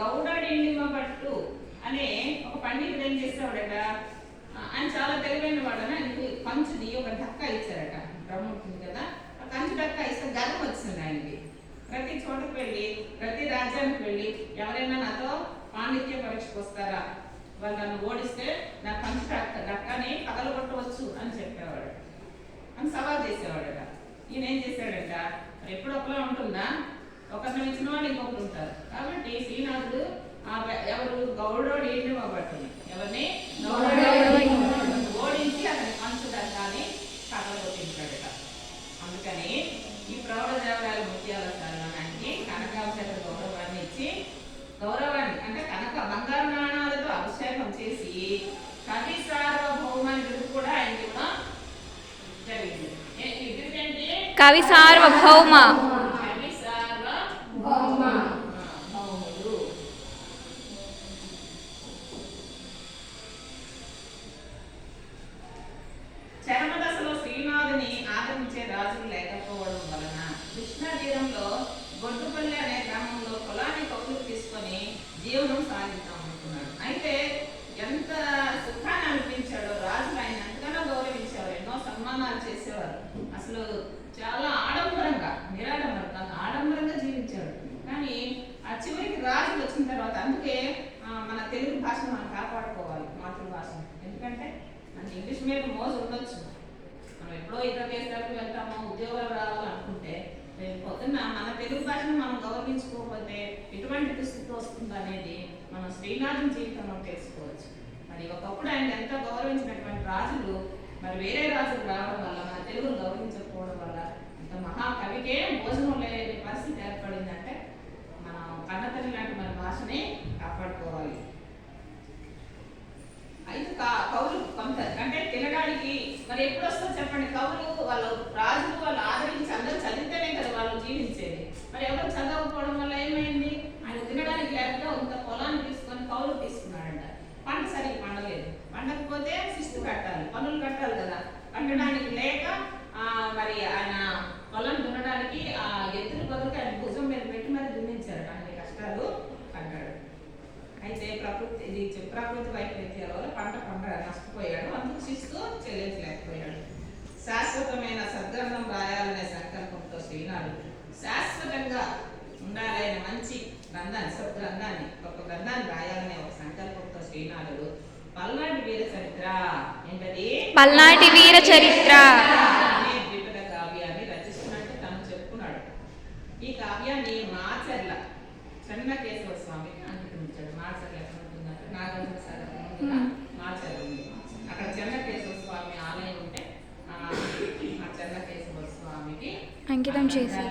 గౌడడిండిమ పట్టు అనే ఒక పండితుడు ఏం చేసేవాడట, ఆయన చాలా తెలివైన వాడని ఆయనకి కంచుది ఒక ఢక్క ఇచ్చారట. బ్రహ్మ ఉంటుంది కదా, ఆ కంచు ఢక్క ఇస్తే గర్వం వచ్చింది ఆయనకి. ప్రతి చోటకు వెళ్ళి, ప్రతి రాజ్యానికి వెళ్ళి, ఎవరైనా నాతో పాండిత్య పరీక్షకు వస్తారా, వాళ్ళు నన్ను ఓడిస్తే నా కంచు ఢక్కని పగలగొట్టవచ్చు అని చెప్పేవాడు, అని సవాల్ చేసేవాడట. ఈయన ఏం చేశాడట, ఎప్పుడు ఒకలా ఉంటుందా, ఒకరిని ఇచ్చిన వాళ్ళు ఇంకొకరు ఉంటారు. కాబట్టి శ్రీనాథుడు ఎవరు గౌడోడు ఏంటి పట్టుని ఎవరిని ఓడించి అతని కంచు ఢక్కాని పగలగొట్టించాడట. అందుకని ఈ ప్రౌఢదేవరాల ముత్యాల స్థానానికి కనకాభిషేక గౌరవాన్ని ఇచ్చి, గౌరవాన్ని అంటే కనక బంగారు నాణాలతో అభిషేకం చేసి కవి సార్వభౌమాన్ని బిరుదు కూడా ఆయనకి కూడా జరిగింది. కవి సార్వభౌమ చరమదశలో శ్రీనాథుని ఆదరించే రాజులు లేకపోవడం వలన కృష్ణా తీరంలో గొడ్డుపల్లి అనే గ్రామంలో పొలాన్ని కౌలు తీసుకొని జీవనం సాగిద్దామనుకున్నాడు. అయితే ఎంత సుఖాన్ని అనిపించాడో, రాజులు ఆయన ఎంతగానో గౌరవించేవారు, ఎన్నో సన్మానాలు చేసేవారు. అసలు చాలా ఆడంబరంగా, నిరాడంబరంగా, ఆడంబరంగా జీవించాడు. కానీ ఆ చివరికి రాజులు వచ్చిన తర్వాత, అందుకే మన తెలుగు భాషను మనం కాపాడుకోవాలి, మాతృభాషను. ఎందుకంటే మనకి ఇంగ్లీష్ మీద మోజు ఉండొచ్చు, మనం ఎప్పుడో ఇతర దేశాలకు వెళ్తామో ఉద్యోగాలు రావాలనుకుంటే, పొద్దున్న మన తెలుగు భాషను మనం గౌరవించుకోకపోతే ఎటువంటి దుస్థితి వస్తుంది అనేది మనం శ్రీనాథుని జీవితంలో తెలుసుకోవచ్చు. మరి ఒకప్పుడు ఆయన ఎంతో గౌరవించినటువంటి రాజులు మరి వేరే రాజులు రావడం వల్ల, మన తెలుగును గౌరవించకపోవడం వల్ల ఇంత మహాకవికే భోజనం లేని పరిస్థితి ఏర్పడిందంటే మనం కన్నతల్లి లాంటి మన భాషని కాపాడుకోవాలి. అయితే కవులు కొంత అంటే తినడానికి మరి ఎప్పుడు వస్తుందో చెప్పండి. కవులు వాళ్ళు రాజులు వాళ్ళు ఆదరించి అందరూ చదివితేనే కదా వాళ్ళు జీవించేది. మరి ఎవరు చదవకపోవడం వల్ల ఏమైంది, ఆయన తినడానికి లేకపోతే ఇంత పొలాన్ని తీసుకొని కవులు తీసుకున్నాడంట. పంట సరిగ్గా పండలేదు, పండకపోతే శిస్తు కట్టాలి, పనులు కట్టాలి కదా, కట్టడానికి లేక మరి ఆయన పొలం దున్నడానికి ఆ ఎత్తులు బదులుగా ఆయన భుజం మీద పెట్టి మరి దున్నించారు. అన్ని కష్టాలు పడ్డాడు. అయితే ప్రకృతి వైపరీత్యాల వల్ల పంట నష్టపోయాడు, అందుకు శిస్తు చెల్లించలేకపోయాడు. శాశ్వతమైన సద్గ్రంథం రాయాలనే సంకల్పంతో శ్రీనాథుడు శాశ్వతంగా ఉండాలనే మంచి గ్రంథాన్ని, సద్గ్రంథాన్ని, ఒక గ్రంథాన్ని రాయాలనే ఒక సంకల్పంతో శ్రీనాథుడు పల్నాటి వీర చరిత్ర ఏంటది, పల్నాటి వీర చరిత్ర అనే ద్విపద కావ్యాన్ని రచిస్తున్నట్టు తను చెప్పుకున్నాడు. ఈ కావ్యాన్ని మాచర్ల చెన్నకేశవ స్వామికి అంకితమిచ్చాడు. మాచర్ల ఎక్కడ ఉంటుందంటే నాగార్జున సాగర్ మాచర్ల ఉంది. అక్కడ చెన్నకేశవ స్వామి ఆలయం ఉంటే ఆ చెన్నకేశవ స్వామికి అంకితం చేసి